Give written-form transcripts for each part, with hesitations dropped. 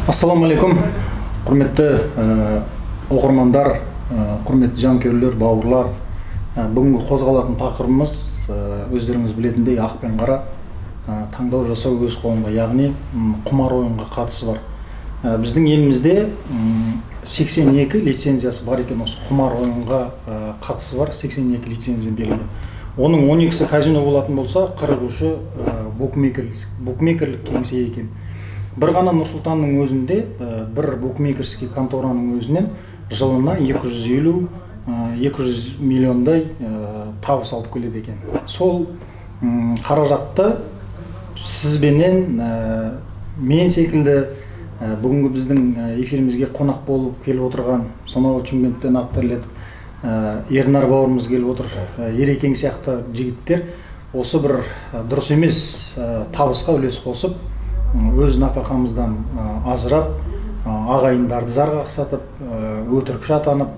Ассаламу алейкум, құрметті оқырмандар, құрметті жанкүйерлер, бауырлар. Бүгінгі қозғалатын тақырыбымыз өздеріңіз білетіндей ақ пен қара таңдау жасау өз қолында, яғни құмар ойынға қатысы бар. Біздің елімізде 82 лицензиясы бар екен, осы құмар ойынға қатысы бар 82 лицензия берілген. Оның 12-сі казино болатын болса, 43-і букмекерлік кеңсе екен. Бір ғана Нұр-Сұлтанның өзінде бір букмекерский контораның өзінен жылына 250-200 миллиондай табыс алып келеді екен. Сол қаражатты сізбенен мен секілді бүгінгі біздің эфирімізге қонақ болып келіп отырған, сонау Шымкенттен аттарлетіп Ернар бауырымыз келіп отыр, Ерекең сияқты жігіттер осы бір дұрыс емес табысқа үлес қосып, өз нәпақамыздан ажырап, ағайындарды зарға қақсатып, өтірікші атанып,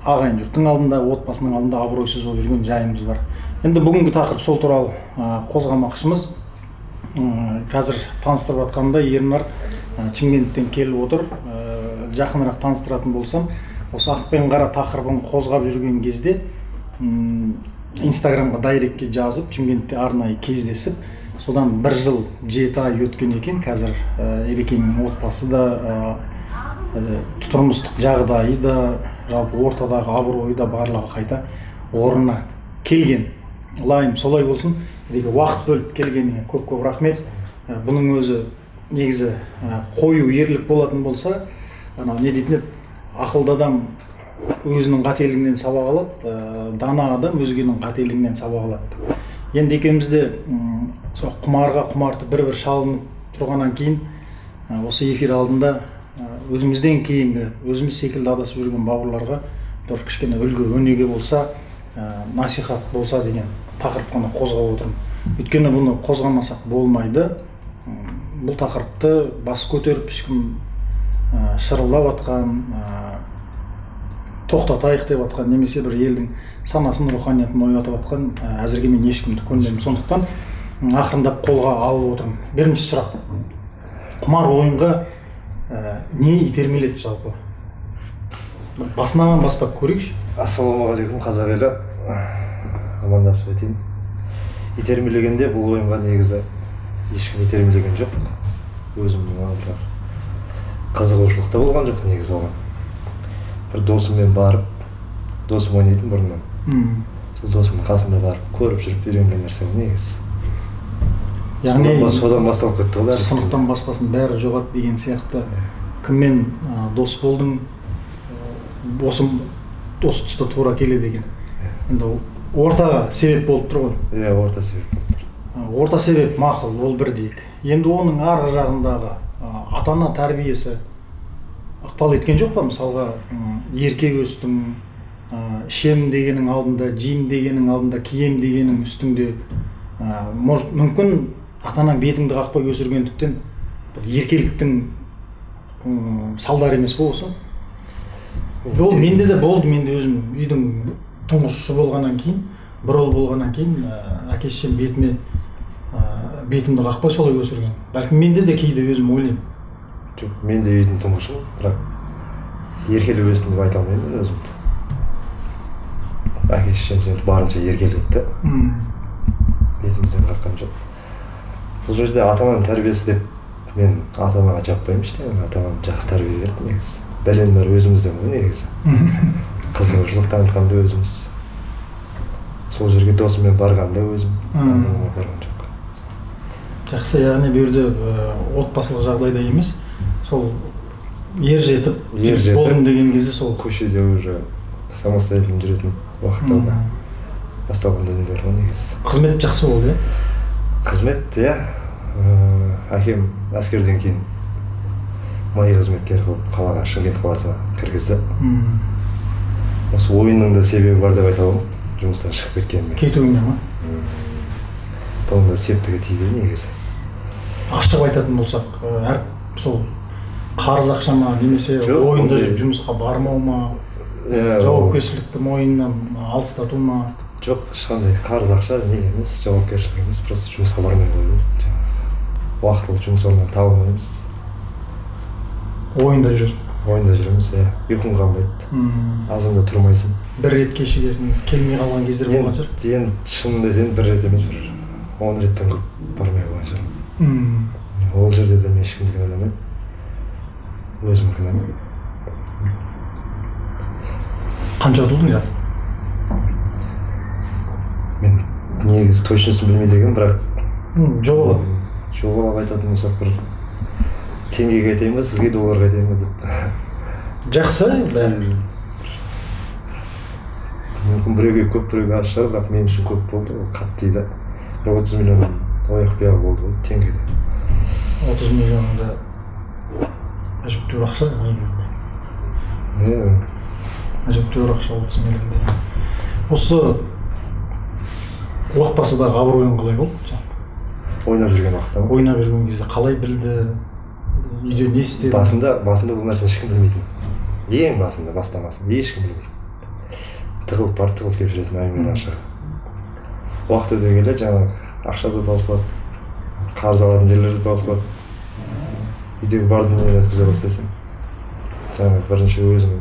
ағайын жұрттың алдында, отбасының алдында абыройсыз болып жүрген жайымыз бар. Енді бүгінгі тақырып сол туралы қозғамақшымыз. Қазір таныстырып атқанымда Ернар Шымкенттен келіп отыр. Жақынырақ таныстыратын болсам, осы ақ пен қара тақырыбын қозғап жүрген кезде Инстаграмға дайректке жазып, Шымкентте арнайы кездесіп, содан бір жыл 7 ай өткен екен. Қазір Ерекеңнің отбасы да, тұрмыстық жағдайы да, жалпы ортадағы абыройы да барлығы қайта орнына келген. Лайым солай болсын. Ереке, уақыт бөліп келгеніне көп-көп рахмет. Бұның өзі негізі қою ерлік болатын болса, не дейтін, ақылды адам өзінің қателігінен сабақ алады, дана адам өзгенің қателігінен сабақ алады. Енді екеумізде құмарға құмарты бір-бір шалынып тұрғаннан кейін, осы эфир алдында өзімізден кейінгі, өзіміз секілді адасып жүрген бауырларға бір кішкене үлгі өнеге болса, насихат болса деген тақырып қана қозғап отырмын. Өйткені бұны қозғамасақ болмайды. Бұл тақырыпты бас көтеріп, ешкім шырылдап атқан, тоқтатайық деп атқан, немесе бір елдің санасын, руханиятын оятып атқан әзірге мен ешкімді көнбеймін. Сондықтан ақырындап қолға алып отырмын. Бірінші сұрақ. Құмар ойынға не итермеледі жалпы? Басынан бастап көрейікші. Ассалаумағалейкум, қазақ елі. Амандасып өтейін. Итермелегенде бұл ойынға негізі ешкім итермелеген жоқ. Өзімнің бір қызығушылықта болған жоқ негізі оған. Бір досыммен барып, досым ойнайтын бұрыннан. Сол досымның қасында барып, көріп жүріп үйренген нәрсе негізі. Яғни содан басталып кетті ғой. Сыныптан басқасын бәрі жоғат деген сияқты. Кіммен дос болдың, осы тұста тура келеді екен. Енді ортаға себеп болып тұр ғой. Иә, орта себеп болып тұр. Орта себеп мақұл, ол бір дейік. Енді оның арғы жағындағы ата-ана тәрбиесі ықпал еткен жоқ па? Мысалға, ерке өстің, ішем дегенің алдында, жейм дегенің алдында, кием дегенің үстіңде. Мүмкін ата-анаң бетіңді қақпай өсіргендіктен еркеліктің салдары емес пе осы? Ол менде де болды, менде өзім үйдің тұңғышы болғаннан кейін, бір ұл болғаннан кейін, әке-шешем бетімді қақпай солай өсірген. Бәлкім менде де кейде өзім ойлаймын. Жоқ, мен де үйдің тұңғышы, бірақ еркелік өстім деп айта алмаймын өзімді. Әке-шешем барынша еркелетті. Бетімізден қаққан жоқ. Бұл жерде ата-ананың тәрбиесі деп мен ата-анаға жаппаймын іште, ата-анам жақсы тәрбие берді негізі. Бәлен бар өзімізден ғой негізі. Қызығушылық танытқанда өзіміз. Сол жерге досыммен барғанда өзім ата-анама барған жоқ. Жақсы, яғни берді отбасылық жағдайда емес, сол ер жетіп болдым деген кезде сол көшеде уже самостоятельно жүретін уақыттарда басталған дүниелер ғой негізі. Қызмет жақсы болды, е? Қызмет, иә. Әкем әскерден кейін майы қызметкер қылып қалаға, Шымкент қаласына кіргізді. Осы ойынның да себебі бар деп айта аламын, жұмыстан шығып кеткеніме. Кетуіңе ма? Бұның да септігі тиді негізі. Ашық айтатын болсақ, сол қарыз ақша ма, немесе ойында жүріп жұмысқа бармау ма, жауапкершілікті мойнынан алыстату ма? Жоқ, ешқандай қарыз ақша неге емес, жауапкершілік емес, просто жұмысқа бармай қою. Уақытылы жұмыс орнынан таба алмаймыз. Ойында жүресің. Ойында жүреміз, ұйқың қалмайды. Азында тұрмайсың. Бір рет кешігесің, келмей қалған кездер болған шығар. Енді шынында айтайын, бір рет емес, бір 10 реттен көп бармай қалған шығармын. Ол жерде де мен ешкімді кінәламаймын. Өзім кінәлаймын. Қанша ұтылдың жа? Мен негізі точносын білмейді екенмін, бірақ жобалап айтатын болсақ, бір теңгеге айтайын ба, сізге долларға айтайын ба деп. Жақсы, мүмкін біреуге көп, біреуге аз шығар, бірақ мен үшін көп болды, ол қатты дейді. 30 миллион ояқ-бұяқ болды ғой, теңгеде. 30 миллионды әжептәуір ақша негізінде. Әжептәуір ақша 30 миллионда. Осы отбасыдағы абыройың қалай болды? Ойнап жүрген уақытта ма? Ойнап жүрген кезде қалай білді? Үйде не істеді? Басында бұл нәрсені ешкім білмейтін. Ең бастамасында ешкім білмейтін. Тығылып барып тығылып келіп жүретін әңгіменің ашығы. Уақыт өте келе жаңағы ақша да таусылады, қарыз алатын жерлер де таусылады. Үйдегі бар дүниені өткізе бастайсың. Жаңағы бірінші өзің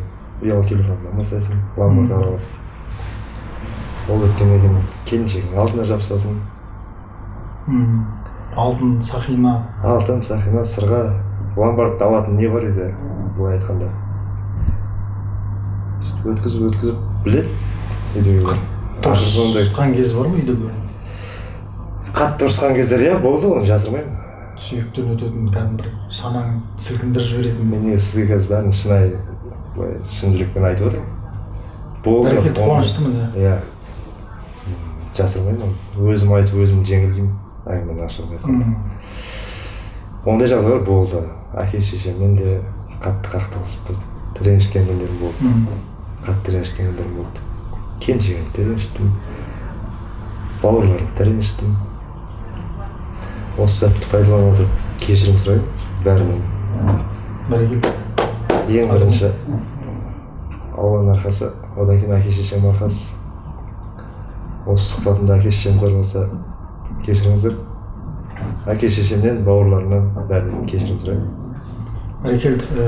ұялы телефондан бастайсың, ламборд аралап. Ол өткеннен кейін келіншегің алтынға жабысасың. Алтын, сақина. Алтын, сақина, сырға. Ломбардты алатын не бар еді, былай айтқанда. Өткізіп біледі. Ұрысқан кез бар ма үйдегі? Қатты ұрысқан кездер, болды, оны жасырмаймын. Сүйектен өтетін кәдімгі бір санаң сілкіндіріп жіберетін. Мен негізі сізге қазір бәрін шын жүрекпен айтып отырмын. Бәрекелді, қуаныштымын. Иә. Жасырмаймын, өзім айтып, өзім жеңілдеймін. Әңгімені ашып айтқанда. Ондай жағдайлар болды. Әке-шешеммен де қатты қақтығысып ренжіткен күндерім болды. Қатты ренжіткен күндерім болды. Келіншегімді ренжіттім. Бауырларымды ренжіттім. Осы сәтті пайдаланып отырып кешірім сұраймын бәрінен. Бәрекелді. Ең бірінші Алланың арқасы, одан кейін әке-шешем арқасы. Осы сұхбатымда әке-шешем көрмесе кешіріңіздер. Әке-шешемнен, бауырларымнан бәрінен кешірім сұраймын. Бәрекелді,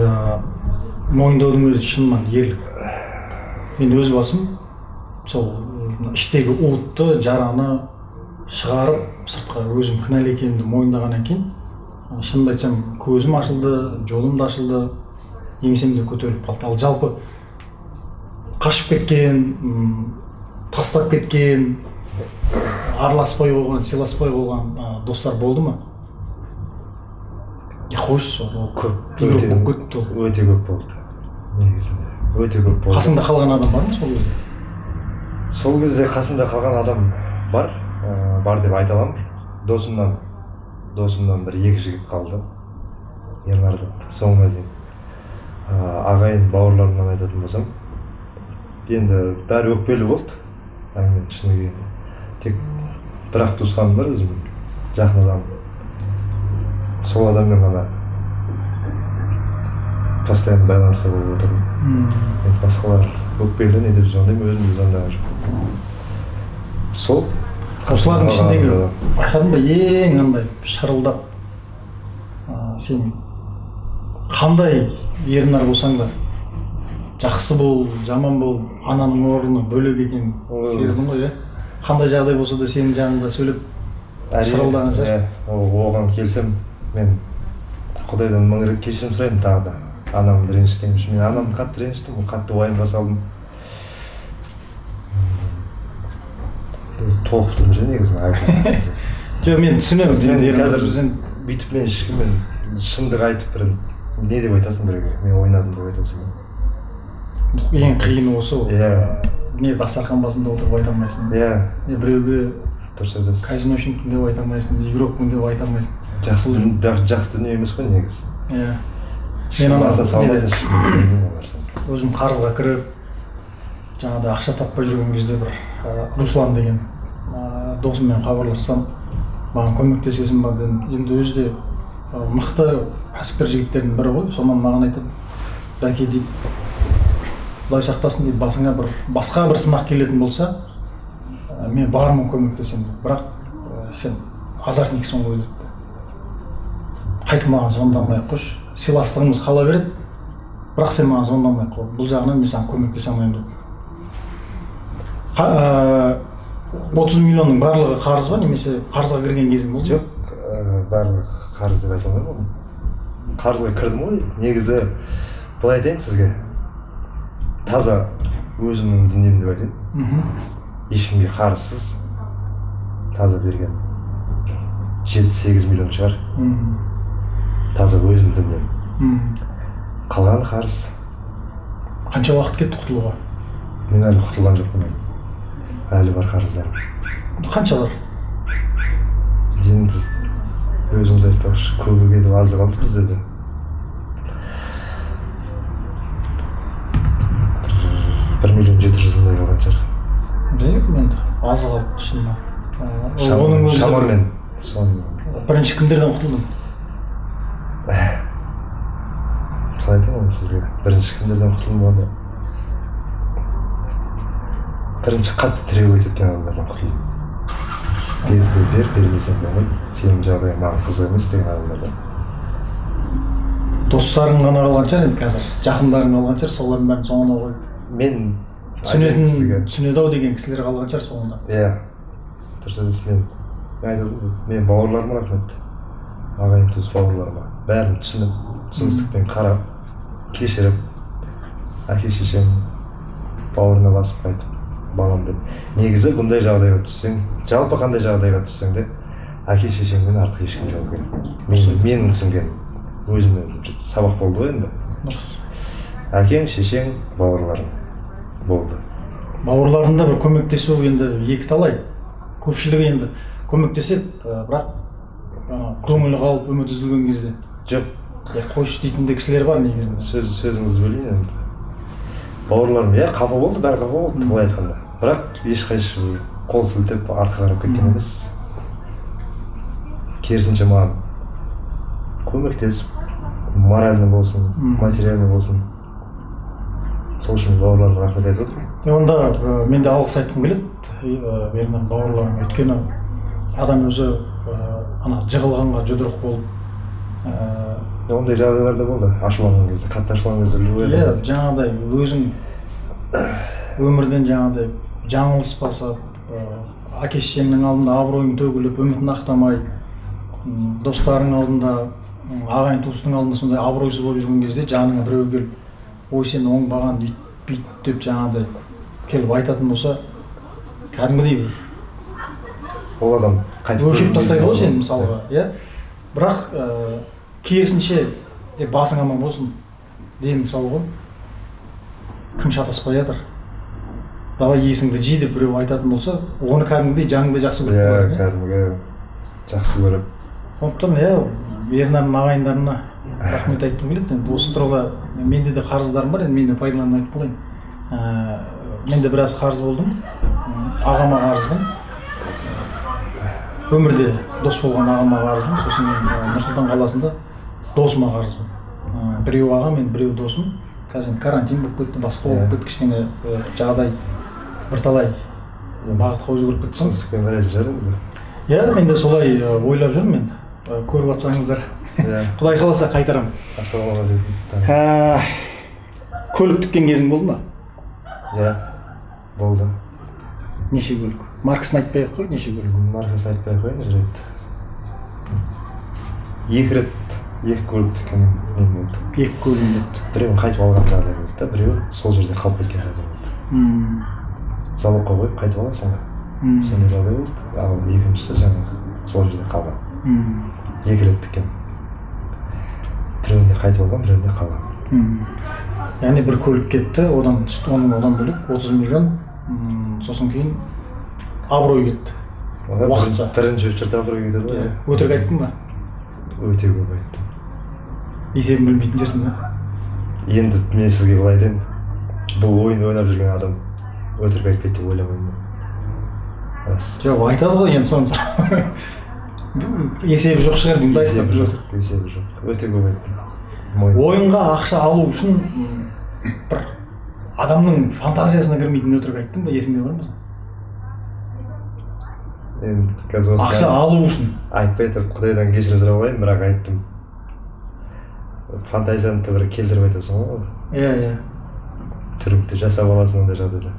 мойындаудың өзі шынымен ерлік. Мен өз басым сол іштегі уытты, жараны шығарып, сыртқа өзім кінәлі екенімді мойындағаннан кейін, шынымды айтсам, көзім ашылды, жолым да ашылды, еңсем де көтеріліп қалды. Ал жалпы қашып кеткен, тастап кеткен, араласпай болған, сыйласпай болған достар болды ма? Қойшы, көп. Өте көп болды. Негізінде. Өте көп болды. Қасыңда қалған адам бар ма сол кезде? Сол кезде қасымда қалған адам бар. Бар деп айта аламын. Досымнан бір екі жігіт қалды. Ернар деп соңына дейін. Ағайын бауырларымнан айтатын болсам, енді бәрі өкпелі болды. Әңгіменің шыны келгенде. Тек бір-ақ туысқаным бар өзім, жақын адам. Сол адаммен ғана постоянно байланыста болып отырмын. Басқалар өкпелі не деп звондаймын, өзім де звондаған жоқпын. Сол осылардың ішіндегі байқадың ба, ең андай шырылдап, сен қандай ернар болсаң да, жақсы бол, жаман бол, ананың орны бөлек екенін сездің ғой, қандай жағдай болса да сенің жаныңда сөйлеп шырылдаған шығар. Оған келсем, мен Құдайдан 1000 рет кешірім сұраймын тағы да. Анамды ренжіткенім үшін. Мен анамды қатты ренжіттім, қатты уайымға салдым. Толқып тұрмын же негізі. Жоқ, мен түсінемін. Қазір бүйтіп мен ешкіммен шындық айтып бір не деп айтасың біреуге? Мен ойнадым деп айтасың. Ең қиыны осы ол. Иә. Не дастархан басында отырып айта алмайсың. Иә. Не біреуге дұрыс айтасың. казиношникпін деп айта алмайсың, игрокпын деп айта алмайсың. Жақсы дүние емес қой негізі. Иә. Мен өзім қарызға кіріп, жаңағыдай ақша таппай жүрген кезде бір Руслан деген досыммен хабарлассам, маған көмектесесің ба дедім. Енді өзі де мықты кәсіпкер жігіттердің бірі ғой, сонан маған айтады, бәке дейді, Құдай сақтасын дейді, басыңа басқа бір сынақ келетін болса, мен бармын көмектесемін. Бірақ сен азартниксің ғой деді. қайтып маған звондамай ақ қойшы, сыйластығымыз қала береді, бірақ сен маған звондамай ақ қой, бұл жағынан мен саған көмектесе алмаймын деп. 30 миллионның барлығы қарыз ба, немесе қарызға кірген кезің болды? Жоқ, барлығы қарыз деп айта алмаймын. Қарызға кірдім ғой, негізі былай айтайын сізге, таза өзімнің дүнием деп айтайын. Ешкімге қарызсыз, таза берген 7-8 миллион шығар. Таза өзімнің дүнием. Қалғаны қарыз. Қанша уақыт кетті құтылуға? Мен әлі құтылған жоқпын. Әлі бар қарыздарым. Қаншалар? Енді өзіңіз айтпақшы, көбі кетіп азы қалды бізде де. 1.700.000 қалған шығар. Деймін енді, азы қалды шынымен. Шамамен соны. Бірінші кімдерден құтылдың? Қалай айтамын сізге? Бірінші кімдерден құтылдым онда? Бірінші қатты тіреу еткен адамдардан құтылдым. Бер, бермесең болмайды. Сенің жағдайың маған қызық емес деген адамдардан. Достарың ғана қалған шығар енді қазір, жақындарың қалған шығар, солардың бәрін соңына қойып. Мен түсінеді-ау деген кісілер қалған шығар соңында. Иә, дұрыс айтасыз. Мен бауырларыма рахмет, ағайын туыс бауырларыма бәрін түсініп, түсіністікпен қарап, кешіріп, әке шешем бауырына басып қайтып, балам деп. Негізі бұндай жағдайға түссең, жалпы қандай жағдайға түссең де, әке шешеңнен артық ешкім жауапкершілік. Менің түсінгенім, өзіме сабақ болды ғой енді. Әкең, шешең, бауырларың болды. Бауырларында бір көмектесу енді екі талай. Көпшілігі енді көмектеседі, бірақ көңілі қалып үміт үзілген кезде. Жоқ. Қойшы дейтін де кісілер бар негізінде. Сөзіңізді бөлейін енді. Бауырларым, қапа болды, бәрі қапа болды, былай айтқанда. Бірақ ешқайсы қол сілтеп артқа қарап кеткен емес. Керісінше маған көмектесіп, моральный болсын, материальный болсын. Сол үшін бауырларыма рахмет айтып отырмын. Онда мен де алғыс айтқым келеді, менің бауырларым, өйткені адам өзі жығылғанға жұдырық болып. Ондай жағдайлар да болды, ашуланған кезде, қатты ашуланған кезде. Иә, жаңағыдай өзің өмірден жаңағыдай жаңылыспаса, әке шешеңнің алдында абыройың төгіліп, үмітін ақтамай, достарың алдында, ағайын туыстың алдында сондай абыройсыз болып жүрген кезде жаныңа біреу келіп, ой сен оңбаған бүйт деп жаңағыдай келіп айтатын болса, кәдімгідей бір ол адам қайтып өшіріп тастайды ғой сені мысалға, иә. Бірақ керісінше басың аман болсын деген мысалы ғой. Кім шатаспай жатыр? Давай есіңді жи деп біреу айтатын болса, оны кәдімгідей жаныңды жақсы көріп қаласың. Кәдімгі жақсы көріп. Сондықтан Ернардың ағайындарына рахмет айтқым келеді. Енді осы тұрғыда менде де қарыздарым бар, енді мен де пайдаланып айтып қалайын. Менде біраз қарыз болдым. Ағама қарызбын. Өмірде дос болған ағама қарызбын. Сосын Нұрсұлтан қаласында досыма қарызбын. Біреу ағам, мен біреу досым. Қазір карантин болып кетті, басқа болып кетті, кішкене жағдай бірталай бағытқа өзгеріп кетті. Түсіністікпен қарайтын шығар енді. Иә, мен де солай ойлап жүрмін енді. Көріп жатсаңыздар. Құдай қаласа қайтарамын. Ассалаумағалейкум. Көлік тіккен кезің болды ма? Иә, болды. Неше көлік? Маркасын айтпай-ақ қой, неше көлік? Маркасын айтпай-ақ қойын, бір рет. 2 рет, 2 көлік тіккен мен болды. 2 көлігін болды. Біреуін қайтып алған жағдай болды да, біреуі сол жерде қалып кеткен жағдай болды. Залогқа қойып қайтып аласың. Сондай жағдай болды. Ал екіншісі жаңағы сол жерде қалған. 2 рет тіккен. Біреуінде қайтып алған, біреуінде қалған. Яғни бір көлік кетті, одан бөлек 30 миллион, сосын кейін абырой кетті. Уақытша. Бірінші очередь абырой кетеді ғой. Өтірік айттың ба? Өте көп айттым. Есебін білмейтін жерсің ба? Енді мен сізге былай айтайын, бұл ойын ойнап жүрген адам өтірік айтпайды деп ойламаймын. Жоқ, айтады ғой енді соны. Есебі жоқ шығар деймін да айтып. Есебі жоқ. Өте көп айттым. Ойынға ақша алу үшін бір адамның фантазиясына кірмейтін өтірік айттың ба, есіңде бар ма? Енді қазір ақша алу үшін айтпай тұрып Құдайдан кешірім сұрап алайын, бірақ айттым. фантазияны бір келтіріп айтасың ғой. Иә. Түрікті жасап аласың ондай жағдайда.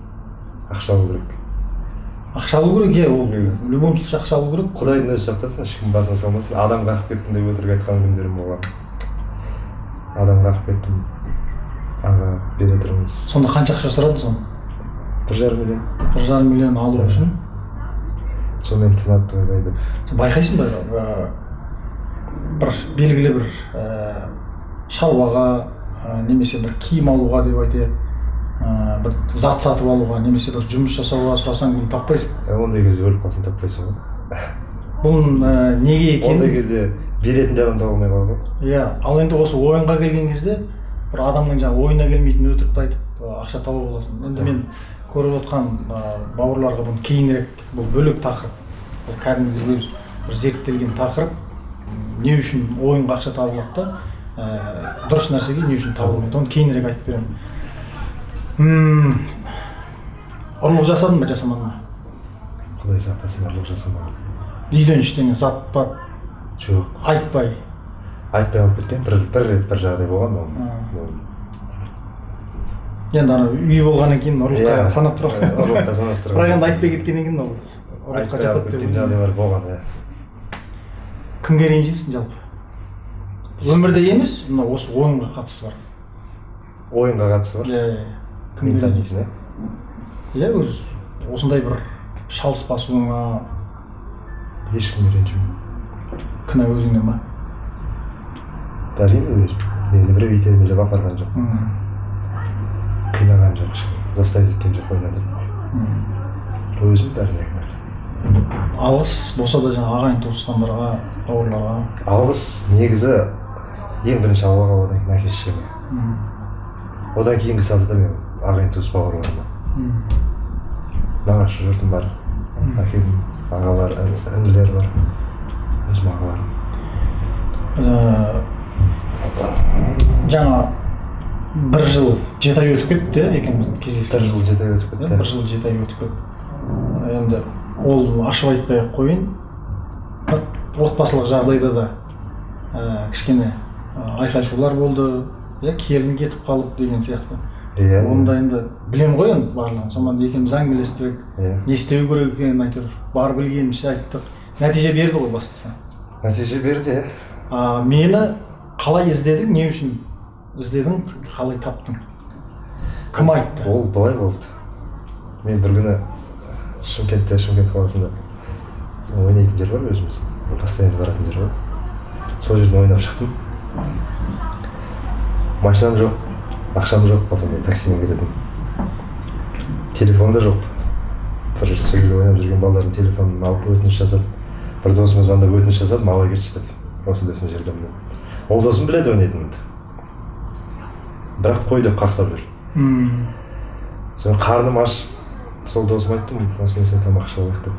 Ақша алу керек. Ақша алу керек, иә, ол в любом случае ақша алу керек. Құдайдың өзі сақтасын, ешкім басына салмасын. Адам қағып кеттім деп өтірік айтқан күндерім болған. Адам қағып кеттім. Аға бере тұрыңыз. Сонда қанша ақша сұрадың соны? 1,5 миллион. 1,5 миллион алу үшін? Сонымен тынады ойбайды. Байқайсың ба, бір белгілі бір шаруаға, немесе бір киім алуға деп айтайық, бір зат сатып алуға, немесе бір жұмыс жасауға сұрасаң гүл таппайсың. Ондай кезде өліп қалсаң таппайсың ғой. Бұның неге екенін... Ондай кезде беретін де адам таба алмай қалады ғой. Иә, ал енді осы ойынға келген кезде бір адамның жаңа ойына келмейтін өтірікті айтып ақша тауып аласың. Енді мен көріп отқан бауырларға бұны кейінірек, бұл бөлек тақырып, бұл кәдімгідей бір зерттелген тақырып, не үшін ойынға ақша табылады да, дұрыс нәрсеге не үшін табылмайды, оны кейінірек айтып беремін. Ұрлық жасадың ба, жасамадың ба? Құдай сақтасын, ұрлық жасамадым. Үйден ештеңе сатпап, жоқ, айтпай алып кеткен, бір рет бір жағдай болған. Енді ана үй болғаннан кейін ұрлыққа санап тұр. Ұрлыққа санап тұр. Бірақ енді айтпай кеткеннен кейін ол ұрлыққа жатады деп жағдайлар болған. Кімге ренжисің жалпы? Өмірде емес, осы ойынға қатысы бар. Ойынға қатысы бар? Иә. Кімге ренжисің? Иә, осындай бір шалыс басуыңа ешкімге ренжімеймін. Кінә өзіңнен ба? Әрине өзім. Мені біреу итермелеп апарған жоқ. Қинаған жоқ, заставить еткен жоқ ойнадырып. Өзім бәріне кінәлі. Алғыс болса да жаңа ағайын туысқандарға, бауырларға? Алғыс негізі ең бірінші Аллаға, одан кейін әке-шешеме. Одан кейінгі сатыда мен ағайын туыс бауырларыма. Нағашы жұртым бар, әкем, ағалар, інілер бар, өзім ағаларым. Жаңа 1 жыл 7 ай өтіп кетті, екеуміз кездесіп. 1 жыл 7 ай өтіп кетті. 1 жыл 7 ай өтіп кетті. Енді ол ашып айтпай-ақ қойын. Отбасылық жағдайда да кішкене айқай-шулар болды, келін кетіп қалып деген сияқты. Онда енді білем ғой енді барлығын. Сонда екеуміз әңгімелестік, не істеу керек екенін айтып, бар білгенімізше айттық. Нәтиже берді ғой бастысы. Нәтиже берді. Мені қалай іздедің, не үшін іздедің, қалай таптың? Кім айтты? Ол былай болды. Мен бір күні Шымкент қаласында ойнайтын жер бар өзіміздің, постоянно баратын жер бар. Сол жерден ойнап шықтым. Машинам жоқ, ақшам жоқ, потом мен таксимен кетедім. Телефон да жоқ. Бір сол жерде ойнап жүрген балалардың телефонын алып өтініш жасап, бір досыма звондап өтініш жасап, ала кетші деп. Осы досым жерден біледі. Ол досым біледі ойнайтынымды. Бірақ қой деп қақсап жүр. Соны қарным аш. Сол досым айттым, осыны сен тамақ іше алайық деп.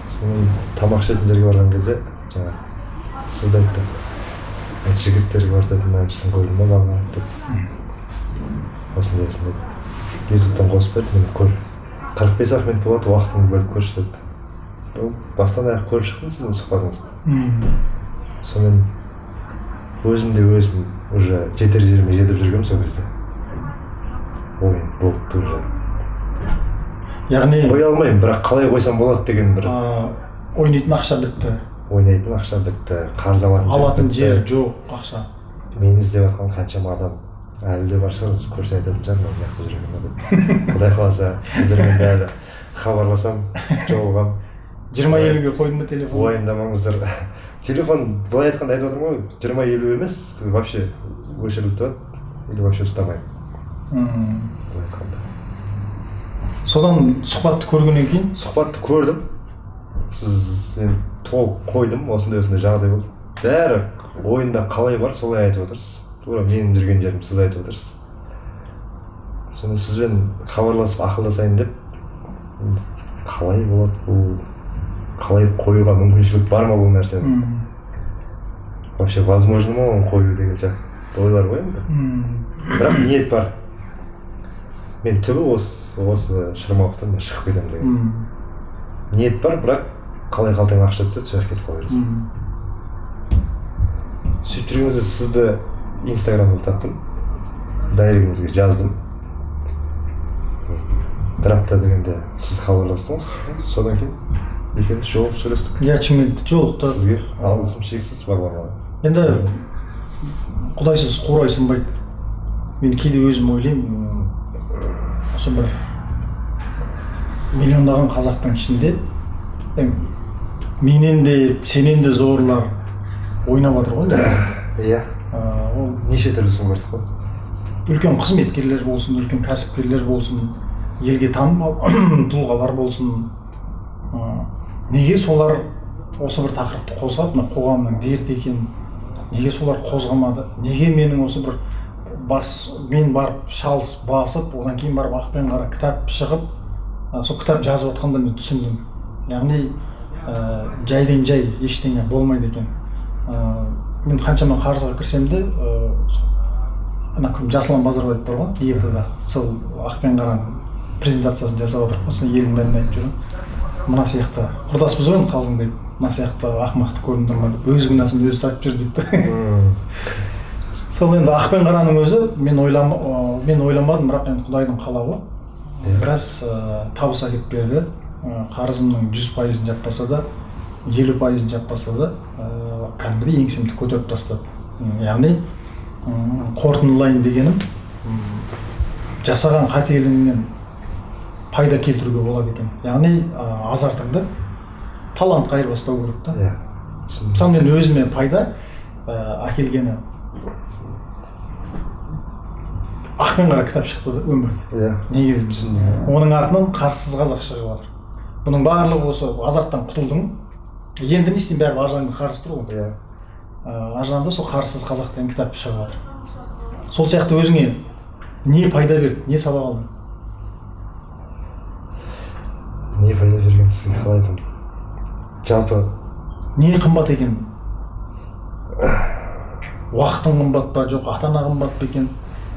Соны тамақ ішетін жерге барған кезде, жаңа сізді айтты. Жігіттерге ортатын әншісін қойдым ба бағана деп. Осындай. Ютубтан қосып берді, мені көр. 45 минут болады, уақытыңды бөліп көрші деді. Бастан аяқ көріп шықтым сіздің сұхбатыңызды. Сонымен өзім уже жетер жеріме жетіп жүргем сол кезде. Ойын болды уже. Яғни қоя алмаймын, бірақ қалай қойсам болады деген бір. Ойнайтын ақша бітті. Ойнайтын ақша бітті, қарыз алатын жер жоқ, ақша. Мені іздеп жатқан қаншама адам әлі де бар шығар, көрсе айтатын шығар, мына жақта жүрген деп. Құдай қаласа, сіздермен де әлі хабарласам, жолығам. 20-50-ге қойдың ба телефон? Уайымдамаңыздар. Телефон былай айтқанда айтып отырмын ғой, 20-50 емес, вообще өшіріліп тұрады, или вообще ұстамаймын. Былай айтқанда. Содан сұхбатты көргеннен кейін? Сұхбатты көрдім. Сен толық қойдым, осындай жағдай болды. Бәрі ойында қалай бар, солай айтып отырсыз. Тура менің жүрген жерім сіз айтып отырсыз. Соны сізбен хабарласып ақылдасайын деп, қалай болады бұл, қалай қоюға мүмкіншілік бар ма бұл нәрсені? Вообще возможно ма оны қою деген сияқты ойлар ғой енді. Бірақ ниет бар. Мен түбі осы шырмауықтан шығып кетем деген. Ниет бар, бірақ қалай қалтаңа ақша түседі, сол кетіп қала бересің. Сөйтіп жүргенде сізді Инстаграмдан таптым, дайрегіңізге жаздым. Bir апта дегенде сіз хабарластыңыз, содан кейін екеуміз жолығып сөйлестік. Иә, Шымкентте жолықты. Сізге алғысым шексіз бағлама. Енді құдайсыз қурай сынбайды. Мен кейде өзім ойлаймын, осы бір миллиондаған қазақтың ішінде менен де, сенен де зорлар ойнап жатыр ғой. Иә. Ол неше түрлісін көрдік қой. Үлкен қызметкерлер болсын, үлкен кәсіпкерлер болсын, елге танымал тұлғалар болсын. Неге солар осы бір тақырыпты қозғап, мына қоғамның дерті екенін неге солар қозғамады? Неге менің осы бір мен барып шалыс басып, одан кейін барып ақпен қара кітап шығып, сол кітап жазып отқанда мен түсіндім. Яғни жайдан жай ештеңе болмайды екен. Мен қаншама қарызға кірсем де, ана кім Жасұлан Базарбаев бар ғой, диетада, сол ақпен қараның презентациясын жасап отырып қой, елдің бәрін айтып жүрмін. Мына сияқты құрдаспыз ғой қалдың деп, мына сияқты ақымақты көрініп тұрма деп, өз күнәсін өзі сатып жүр дейді. Сол енді ақпен қараның өзі мен ойламадым, бірақ енді Құдайдың қалауы біраз табыс әкеліп берді. Қарызымның 100%-ын жаппаса да, 50%-ын жаппаса да, кәдімгідей еңсемді көтеріп тастады. Яғни қорытындылайын дегенім, жасаған қателігіңнен пайда келтіруге болады екен. Яғни азартыңды талантқа айырбастау керек та. Мысалы мен өзіме пайда әкелгені ақпен қара кітап шықты өмірге. Неге түсіндім. Оның артынан қарсыз қазақ шығып жатыр. Бұның барлығы осы азарттан құтылдың. Енді не істейін, бәрі аржаңды қарсы тұр ғой. Аржаңда сол қарсыз қазақ деген кітап шығып жатыр. Сол сияқты өзіңе не пайда берді, не сабақ алдың? Не пайда берген сізге қалай айтамын? Жалпы не қымбат екен? Уақытың қымбат па, жоқ ата-ана қымбат па екен?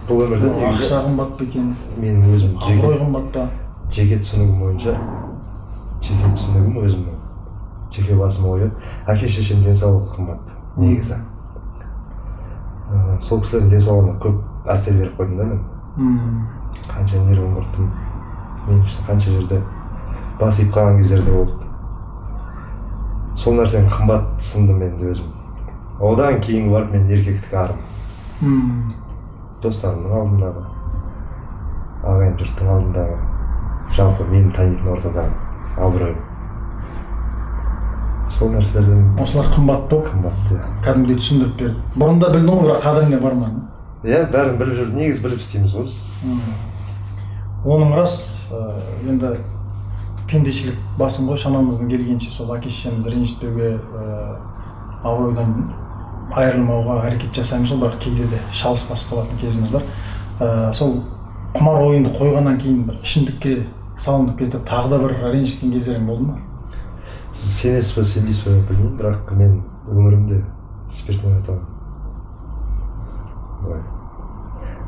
Бұл өмірде ақша қымбат па екен? Менің өзім абырой қымбат па? Жеке түсінігім бойынша, жеке түсінігім өзімнің жеке басым ойы, әке-шешем денсаулығы қымбат негізі. Сол кісілердің денсаулығына көп әсер беріп қойдым да мен. Қанша нервім құрттым, мен қанша жерде бас иіп қалған кездерде болды. Сол нәрсені қымбат сындым енді өзім. Одан кейін барып мен еркектік арым. Достарымның алдындағы, ағайын жұрттың алдындағы, жалпы мені танитын ортадағы абыройым. Сол нәрселерден... Осылар қымбат болып? Қымбат, иә. Кәдімгідей түсіндіріп берді. Бұрында білдің ғой, бірақ қадіріне бармадың. Иә, бәрін біліп жүрді, негіз біліп істейміз ғой. Оның рас, енді пендешілік басым ғой, шамамыздың келгенше сол әке-шешемізді ренжітпеуге, абыройдан айырылмауға әрекет жасаймыз ғой, бірақ кейде де шалыс басып қалатын кезіміз бар. Сол құмар ойынды қойғаннан кейін бір ішімдікке салынып кетіп, тағы да бір ренжіткен кездерің болды ма? Сенесіз ба, сенбейсіз ба білмеймін, бірақ мен өмірімде спиртный атамын.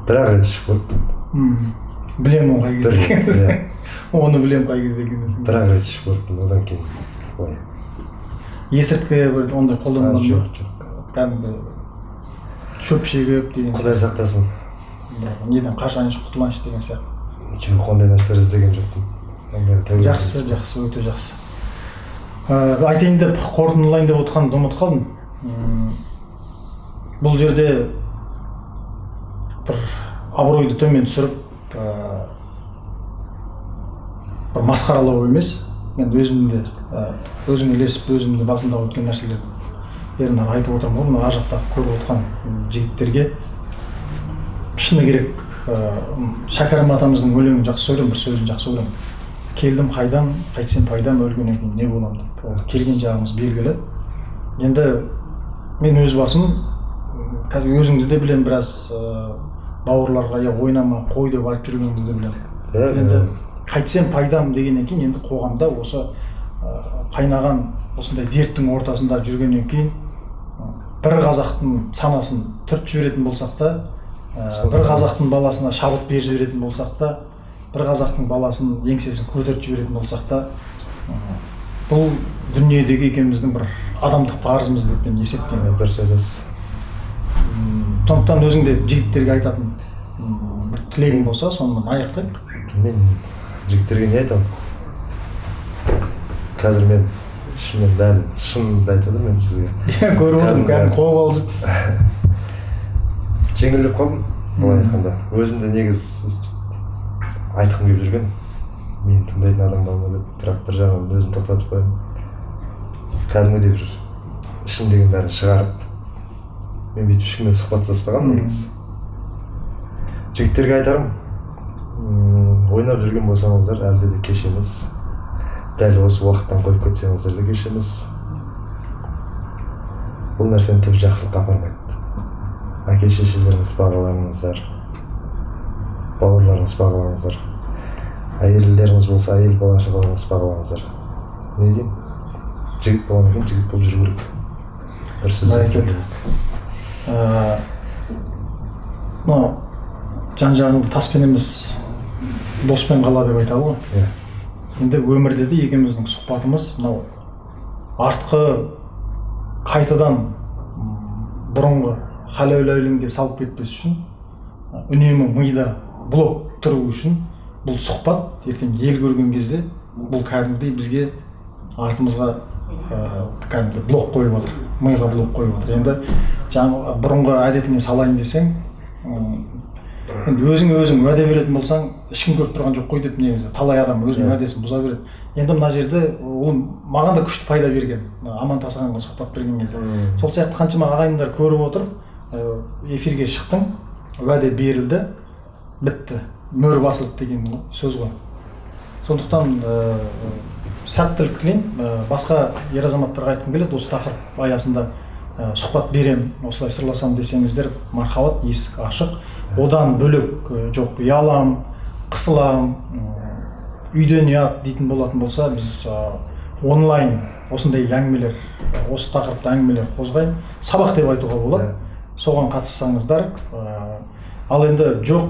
Бірақ рет ішіп көріппін. Білем ол қай кезде екенін. Оны білем қай кезде екенін. Бірақ рет ішіп көріппін, одан кейін. Есірткі ондай қолданған ба? Жоқ. Кәдімгі шөп шегіп деген. Құдай сақтасын. Неден қашаншы құтылайыншы деген сияқты. Жоқ, ондай нәрселер іздеген жоқпын. Жақсы, өте жақсы. Айтайын деп қорытындылайын деп отқанымды ұмытып қалдым. Бұл жерде бір абыройды төмен түсіріп, бір масқаралау емес. Мен өзімді ілесіп, өзімді басымда өткен нәрселерді айтып отырмын ғой. Мына ар жақта көріп отқан жігіттерге шыны керек, Шәкәрім атамыздың өлеңін жақсы сөйлеймін, бір сөзін жақсы сөйлеймін. Келдім қайдам, қайтсем пайдам, өлгеннен кейін не болам деп. Келген жағымыз белгілі. Енді мен өз басым, өзіңді де білем, біраз бауырларға ойнама, қой деп айтып жүргенімді де білем. Енді қайтсем пайдам дегеннен кейін, енді қоғамда осы қайнаған осындай дерттің ортасында жүргеннен кейін бір қазақтың санасын түртіп жіберетін болсақ та, бір қазақтың баласына шабыт беріп жіберетін болсақ та, бір қазақтың баласын еңсесін көтеріп жіберетін болсақ та, бұл дүниедегі екеуміздің бір адамдық парызымыз деп мен есептеймін. Дұрыс айтасыз. Сондықтан өзің де жігіттерге айтатын бір тілегің болса, сонымен аяқтайық. Мен жігіттерге не айтамын? Қазір мен шынымен бәрін шынымды айтып отырмын мен сізге. Көріп отырмын, кәдімгі қол алып. Жеңілдеп қалдым, былай айтқанда. Өзімді негізі айтқым келіп жүрген. Мен тыңдайтын адам болма деп, бірақ бір жағынан өзім тоқтатып қоямын. Кәдімгідей бір ішімдегінің бәрін шығарып, мен бүйтіп ешкіммен сұхбаттаспағанмын негізі. Жігіттерге айтарым, ойнап жүрген болсаңыздар, әлде де кеш емес. Дәл осы уақыттан қойып кетсеңіздер де кеш емес. Бұл нәрсені түбі жақсылыққа апармайды. Әке-шешелеріңіз бағалаңыздар, бауырларыңыз бағалаңыздар. Әйелдеріңіз болса, әйел бала-шағаларыңыз бағалаңыздар. Не деймін? Жігіт болғаннан кейін жігіт болып жүру керек. Бір сөз айтып. Жан-жағыңды таспен емес, доспен қала деп айтады ғой. Енді өмірде де екеуміздің сұхбатымыз мынау артқы қайтадан бұрынғы хәл-әулемге салып кетпес үшін, үнемі мида блок тұру үшін бұл сұхбат ертең ел көрген кезде бұл кәдімгідей бізге артымызға кәдімгі блок қойып отыр, миға блок қойып отыр. Енді бұрынғы әдетіңе салайын десең, енді өзің уәде беретін болсаң, ешкім көріп тұрған жоқ қой деп негізі талай адам өзінің уәдесін бұза береді. Енді мына жерде ол маған да күшті пайда берген, Амантасағанға сұхбат берген кезде. Сол сияқты қаншама ағайындар көріп отыр, эфирге шықтың, уәде берілді, бітті, мөр басылды деген сөз ғой. Сондықтан сәттілік тілеймін. Басқа ер азаматтарға айтқым келеді, осы тақырып аясында сұхбат берем, осылай сырласам десеңіздер, мархабат, есік ашық. Одан бөлек жоқ, ұялам, қысылам, үйден ұят дейтін болатын болса, біз онлайн осындай әңгімелер, осы тақырыпта әңгімелер қозғайын, сабақ деп айтуға болады. Соған қатыссаңыздар. Ал енді жоқ,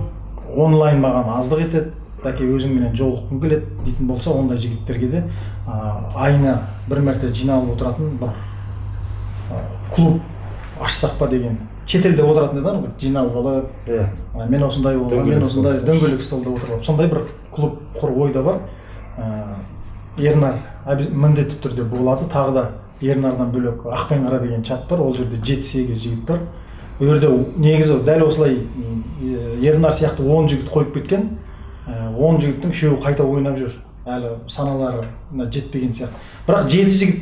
онлайн маған аздық етеді, дәке өзіңменен жолыққым келеді дейтін болса, ондай жігіттерге де айына бір мәрте жиналып отыратын бір клуб ашсақ па деген. Шетелде отыратын еді ғой, жиналып алып, мен осындай болған, мен осындай дөңгелек столда отырып, сондай бір клуб құру ойда бар. Ернар міндетті түрде болады. Тағы да Ернардан бөлек Ақпен қара деген чат бар, ол жерде 7-8 жігіт бар. Ол жерде негізі дәл осылай Ернар сияқты 10 жігіт қойып кеткен, 10 жігіттің үшеуі қайта ойнап жүр, әлі саналары жетпеген сияқты. Бірақ 7 жігіт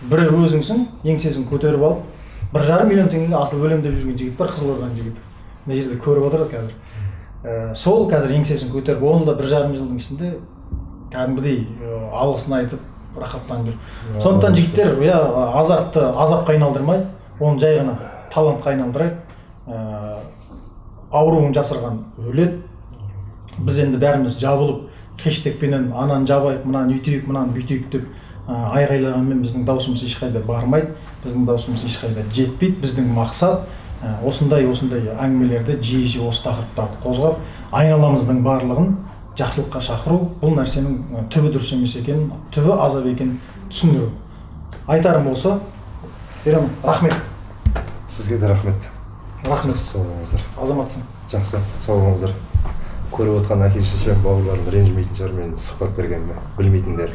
бірі өзіңсің, еңсесін көтеріп алып, 1,5 миллион теңгеге асыл өлем деп жүрген жігіт бар, Қызылорданың жігіті. Мына жерде көріп отырады қазір. Сол қазір еңсесін көтеріп, оны да 1,5 жылдың ішінде кәдімгідей алғысын айтып, рахаттанып жүр. Сондықтан жігіттер азартты азапқа айналдырмай, оны жай ғана талантқа айналдырайық. Ауруын жасырған өледі. Біз енді бәріміз жабылып, хештегпенен ананы жабайық, мынаны үйтейік, мынаны бүйтейік деп айғайлағанмен біздің даусымыз ешқайда бармайды, біздің даусымыз ешқайда жетпейді. Біздің мақсат осындай әңгімелерді жиі осы тақырыптарды қозғап, айналамыздың барлығын жақсылыққа шақыру, бұл нәрсенің түбі дұрыс емес екенін, түбі азап екенін түсіндіру. Айтарым болса, Ерем, рахмет. Сізге де рахмет. Рахмет. Сау болыңыздар. Азаматсың. Жақсы, сау болыңыздар. Көріп отқан әке-шешем, бауырларым ренжімейтін шығар, мен сұхбат бергеніме, білмейтіндер.